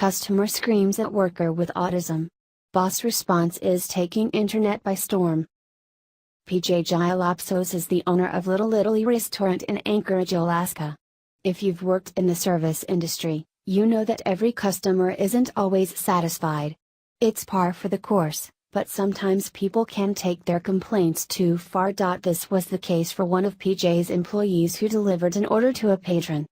Customer screams at worker with autism. Boss response is taking internet by storm. PJ Gilopsos is the owner of Little Italy restaurant in Anchorage, Alaska. If you've worked in the service industry, you know that every customer isn't always satisfied. It's par for the course, but sometimes people can take their complaints too far. This was the case for one of PJ's employees who delivered an order to a patron.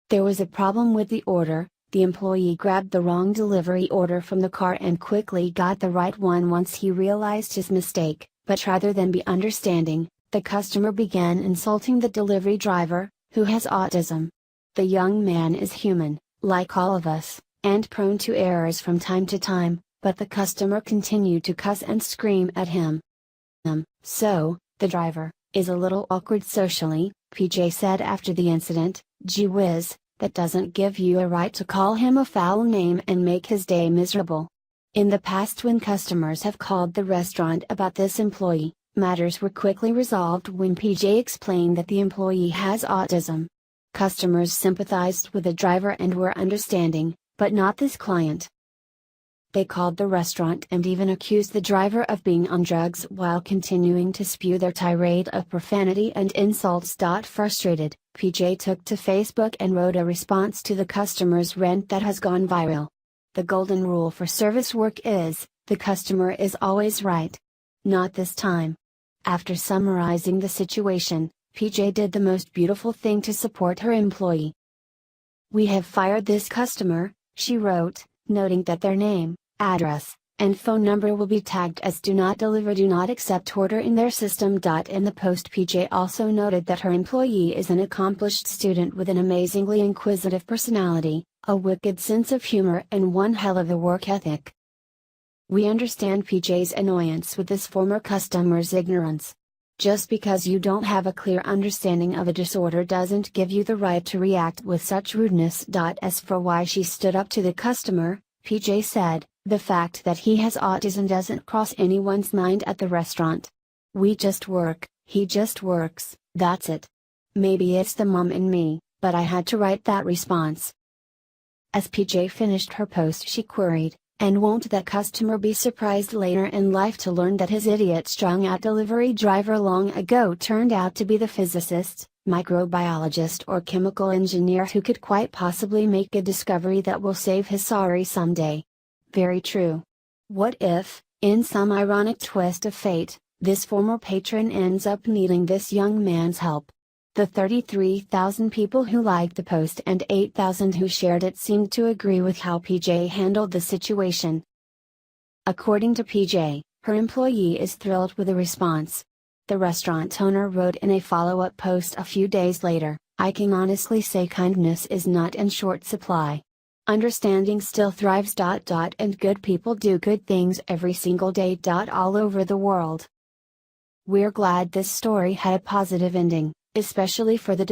There was a problem with the order. The employee grabbed the wrong delivery order from the car and quickly got the right one once he realized his mistake, but rather than be understanding, the customer began insulting the delivery driver, who has autism. The young man is human, like all of us, and prone to errors from time to time, but the customer continued to cuss and scream at him. So, the driver is a little awkward socially, PJ said after the incident. Gee whiz, that doesn't give you a right to call him a foul name and make his day miserable. In the past, when customers have called the restaurant about this employee, matters were quickly resolved when PJ explained that the employee has autism. Customers sympathized with the driver and were understanding, but not this client. They called the restaurant and even accused the driver of being on drugs while continuing to spew their tirade of profanity and insults. Frustrated, PJ took to Facebook and wrote a response to the customer's rant that has gone viral. The golden rule for service work is, the customer is always right. Not this time. After summarizing the situation, PJ did the most beautiful thing to support her employee. "We have fired this customer," she wrote, noting that their name, address, and phone number will be tagged as do not deliver, do not accept order in their system. In the post, PJ also noted that her employee is an accomplished student with an amazingly inquisitive personality, a wicked sense of humor and one hell of a work ethic. "We understand PJ's annoyance with this former customer's ignorance. Just because you don't have a clear understanding of a disorder doesn't give you the right to react with such rudeness." As for why she stood up to the customer, PJ said, "The fact that he has autism doesn't cross anyone's mind at the restaurant. We just work, he just works, that's it. Maybe it's the mom in me, but I had to write that response." As PJ finished her post, she queried, "And won't that customer be surprised later in life to learn that his idiot strung out delivery driver long ago turned out to be the physicist, microbiologist or chemical engineer who could quite possibly make a discovery that will save his sorry someday?" Very true. What if, in some ironic twist of fate, this former patron ends up needing this young man's help? The 33,000 people who liked the post and 8,000 who shared it seemed to agree with how PJ handled the situation. According to PJ, her employee is thrilled with the response. The restaurant owner wrote in a follow-up post a few days later, "I can honestly say kindness is not in short supply. Understanding still thrives. And good people do good things every single day. All over the world. We're glad this story had a positive ending, especially for the